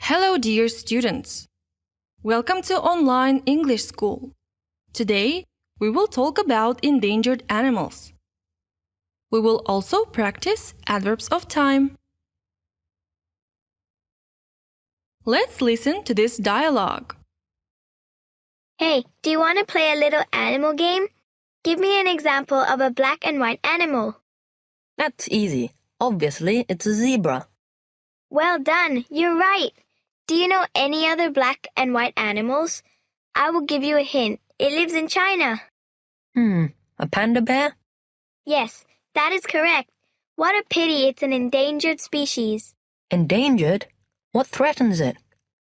Hello, dear students. Welcome to Online English School. Today, we will talk about endangered animals. We will also practice adverbs of time. Let's listen to this dialogue. Hey, do you want to play a little animal game? Give me an example of a black and white animal. That's easy. Obviously, it's a zebra. Well done, you're right. Do you know any other black and white animals? I will give you a hint. It lives in China. A panda bear? Yes, that is correct. What a pity it's an endangered species. Endangered? What threatens it?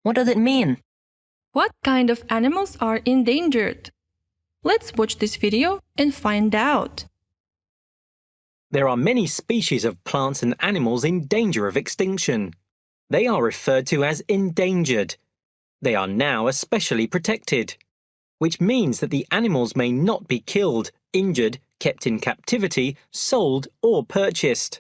What does it mean? What kind of animals are endangered? Let's watch this video and find out. There are many species of plants and animals in danger of extinction. They are referred to as endangered. They are now especially protected, which means that the animals may not be killed, injured, kept in captivity, sold, or purchased.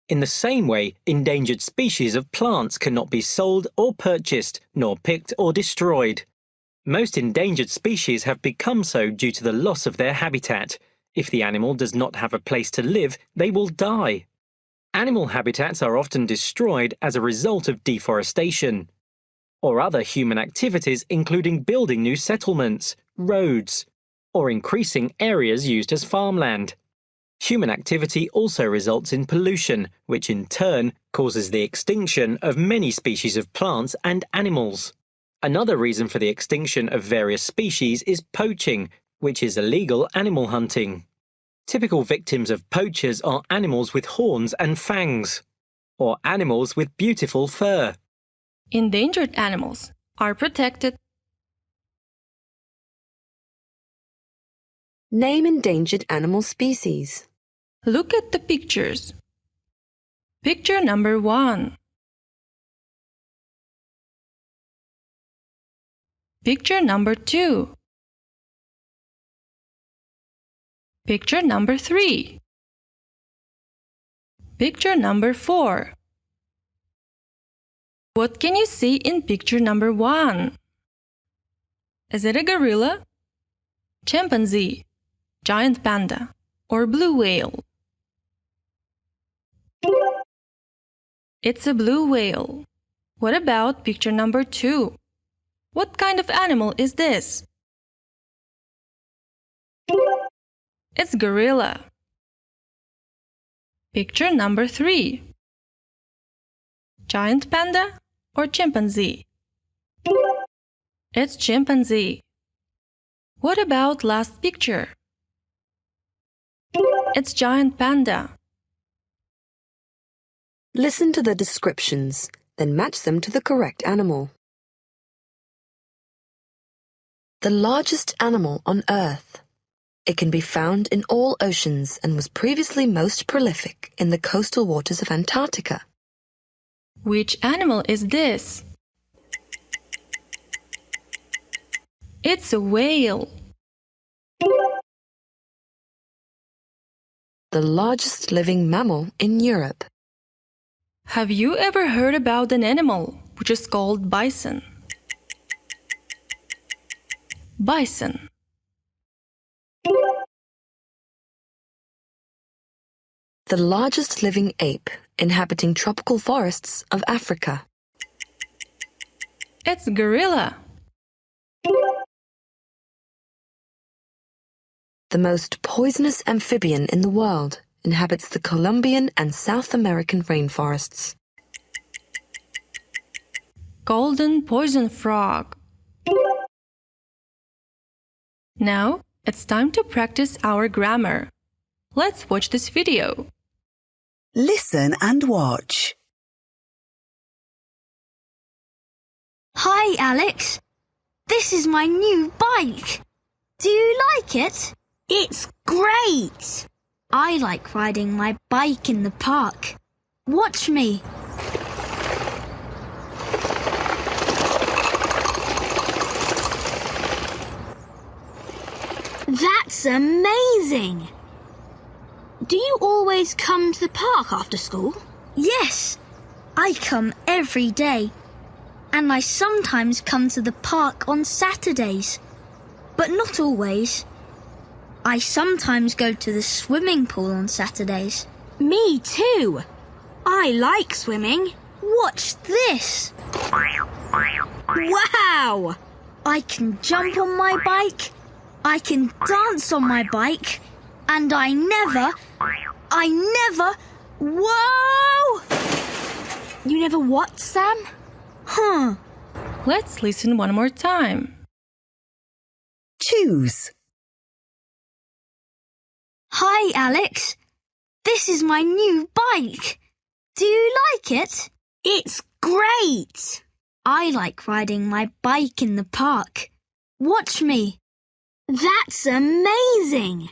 In the same way, endangered species of plants cannot be sold or purchased, nor picked or destroyed. Most endangered species have become so due to the loss of their habitat. If the animal does not have a place to live, they will die. Animal habitats are often destroyed as a result of deforestation or other human activities, including building new settlements, roads, or increasing areas used as farmland. Human activity also results in pollution, which in turn causes the extinction of many species of plants and animals. Another reason for the extinction of various species is poaching, which is illegal animal hunting. Typical victims of poachers are animals with horns and fangs, or animals with beautiful fur. Endangered animals are protected. Name endangered animal species. Look at the pictures. Picture number 1. Picture number 2. Picture number 3. Picture number 4. What can you see in picture number 1? Is it a gorilla, chimpanzee, giant panda, or blue whale? It's a blue whale. What about picture number 2? What kind of animal is this? It's gorilla. Picture number 3. Giant panda or chimpanzee? It's chimpanzee. What about last picture? It's giant panda. Listen to the descriptions, then match them to the correct animal. The largest animal on Earth. It can be found in all oceans and was previously most prolific in the coastal waters of Antarctica. Which animal is this? It's a whale. The largest living mammal in Europe. Have you ever heard about an animal which is called bison? Bison. The largest living ape inhabiting tropical forests of Africa. It's gorilla. The most poisonous amphibian in the world inhabits the Colombian and South American rainforests. Golden poison frog. Now, it's time to practice our grammar. Let's watch this video. Listen and watch. Hi, Alex. This is my new bike. Do you like it? It's great! I like riding my bike in the park. Watch me. That's amazing! Do you always come to the park after school? Yes, I come every day. And I sometimes come to the park on Saturdays, but not always. I sometimes go to the swimming pool on Saturdays. Me too. I like swimming. Watch this. Wow! I can jump on my bike, I can dance on my bike, and I never... Whoa! You never what, Sam? Let's listen one more time. Choose. Hi, Alex. This is my new bike. Do you like it? It's great! I like riding my bike in the park. Watch me. That's amazing!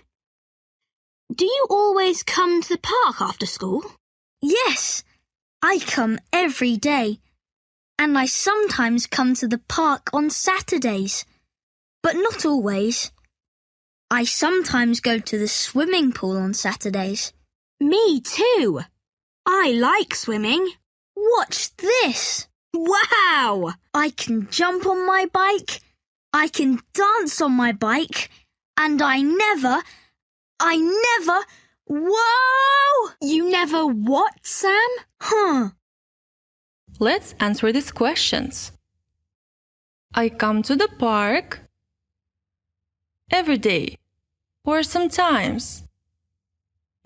Do you always come to the park after school? Yes, I come every day. And I sometimes come to the park on Saturdays, but not always. I sometimes go to the swimming pool on Saturdays. Me too. I like swimming. Watch this. Wow! I can jump on my bike, I can dance on my bike, and I never... Whoa! You never what, Sam? Let's answer these questions. I come to the park every day or sometimes.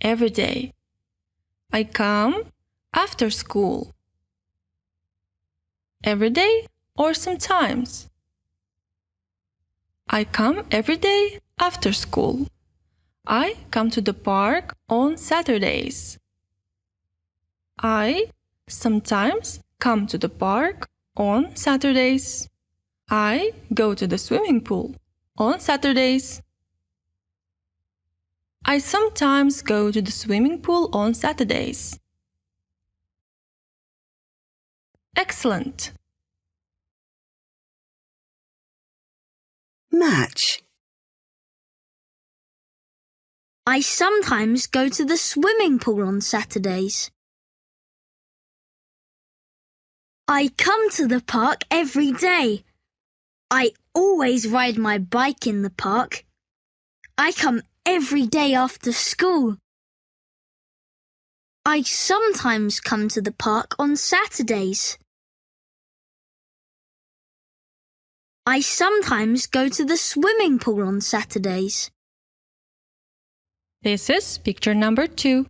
Every day. I come after school. Every day or sometimes. I come every day after school. I come to the park on Saturdays. I sometimes come to the park on Saturdays. I go to the swimming pool on Saturdays. I sometimes go to the swimming pool on Saturdays. Excellent! Match. I sometimes go to the swimming pool on Saturdays. I come to the park every day. I always ride my bike in the park. I come every day after school. I sometimes come to the park on Saturdays. I sometimes go to the swimming pool on Saturdays. This is picture number 2.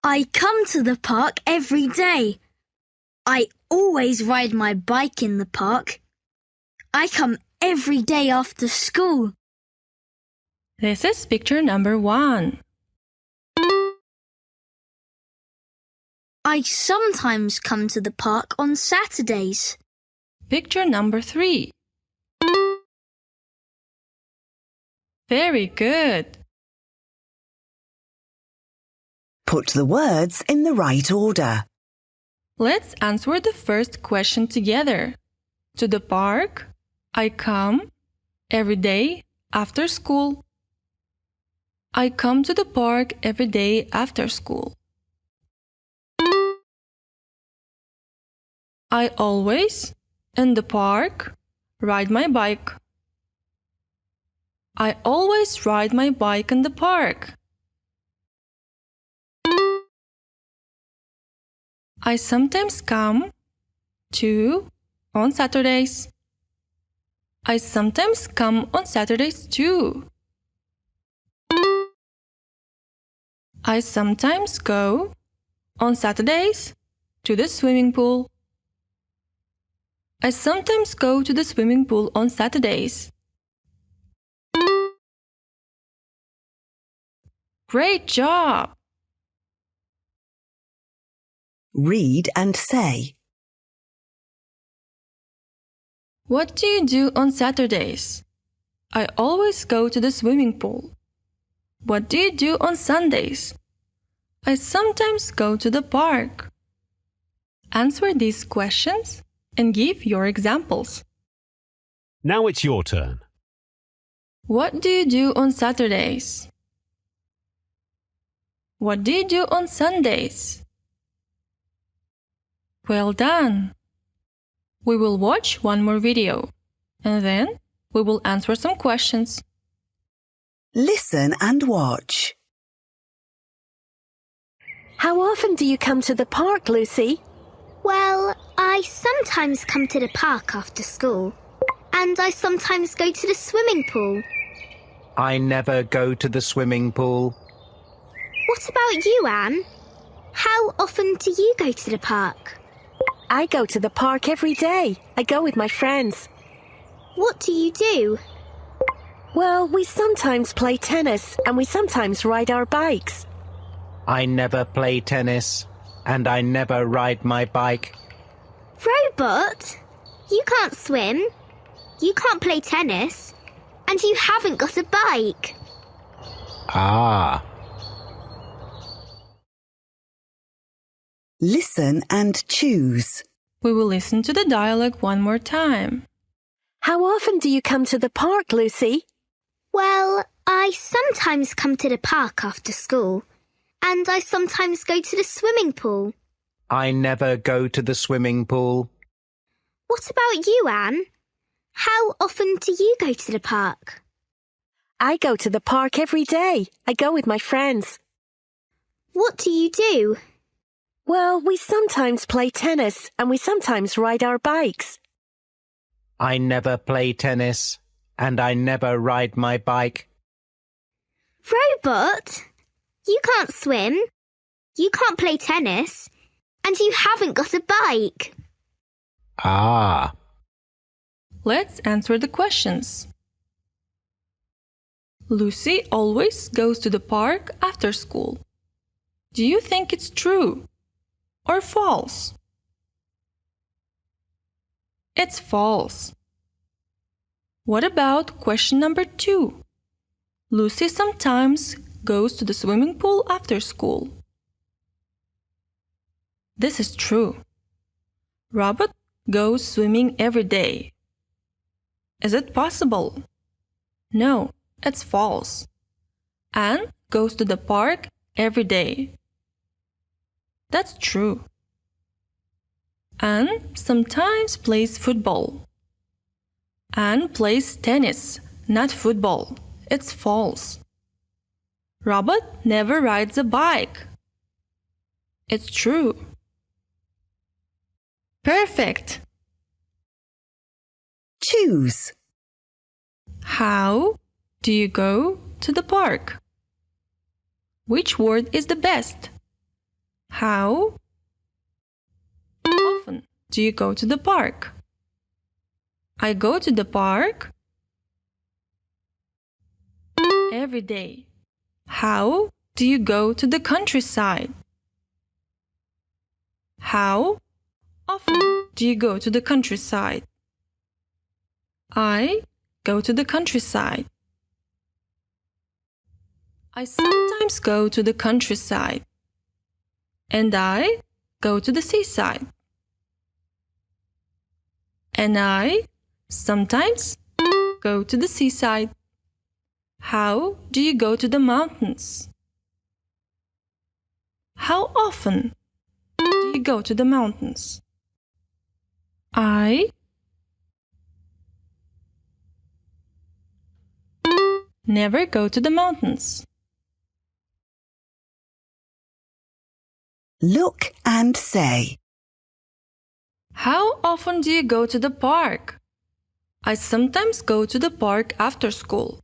I come to the park every day. I always ride my bike in the park. I come every day after school. This is picture number 1. I sometimes come to the park on Saturdays. Picture number 3. Very good. Put the words in the right order. Let's answer the first question together. To the park, I come every day after school. I come to the park every day after school. I always, in the park, ride my bike. I always ride my bike in the park. I sometimes come to on Saturdays. I sometimes come on Saturdays too. I sometimes go on Saturdays to the swimming pool. I sometimes go to the swimming pool on Saturdays. Great job! Read and say. What do you do on Saturdays? I always go to the swimming pool. What do you do on Sundays? I sometimes go to the park. Answer these questions and give your examples. Now it's your turn. What do you do on Saturdays? What do you do on Sundays? Well done! We will watch one more video, and then we will answer some questions. Listen and watch. How often do you come to the park, Lucy? Well, I sometimes come to the park after school. And I sometimes go to the swimming pool. I never go to the swimming pool. What about you, Anne? How often do you go to the park? I go to the park every day. I go with my friends. What do you do? Well, we sometimes play tennis and we sometimes ride our bikes. I never play tennis and I never ride my bike. Robot, you can't swim, you can't play tennis, and you haven't got a bike. Ah. Listen and choose. We will listen to the dialogue one more time. How often do you come to the park, Lucy? Well, I sometimes come to the park after school, and I sometimes go to the swimming pool. I never go to the swimming pool. What about you, Anne? How often do you go to the park? I go to the park every day. I go with my friends. What do you do? Well, we sometimes play tennis and we sometimes ride our bikes. I never play tennis and I never ride my bike. Robot, you can't swim, you can't play tennis, and you haven't got a bike. Ah. Let's answer the questions. Lucy always goes to the park after school. Do you think it's true or false? It's false. What about question number 2? Lucy sometimes goes to the swimming pool after school. This is true. Robert goes swimming every day. Is it possible? No, it's false. Anne goes to the park every day. That's true. Anne sometimes plays football. Anne plays tennis, not football. It's false. Robert never rides a bike. It's true. Perfect. Choose. How do you go to the park? Which word is the best? How often do you go to the park? I go to the park every day. How do you go to the countryside? How often do you go to the countryside? I go to the countryside. I sometimes go to the countryside. And I go to the seaside. And I sometimes go to the seaside. How do you go to the mountains? How often do you go to the mountains? I never go to the mountains. Look and say. How often do you go to the park? I sometimes go to the park after school.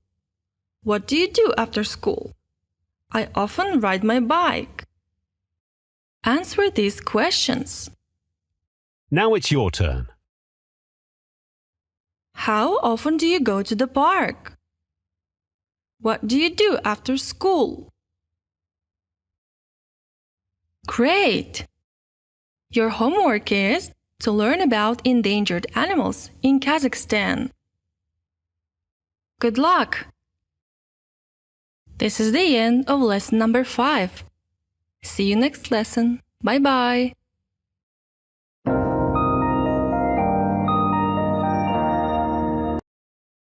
What do you do after school? I often ride my bike. Answer these questions. Now it's your turn. How often do you go to the park? What do you do after school? Great! Your homework is to learn about endangered animals in Kazakhstan. Good luck! This is the end of lesson number 5. See you next lesson. Bye-bye!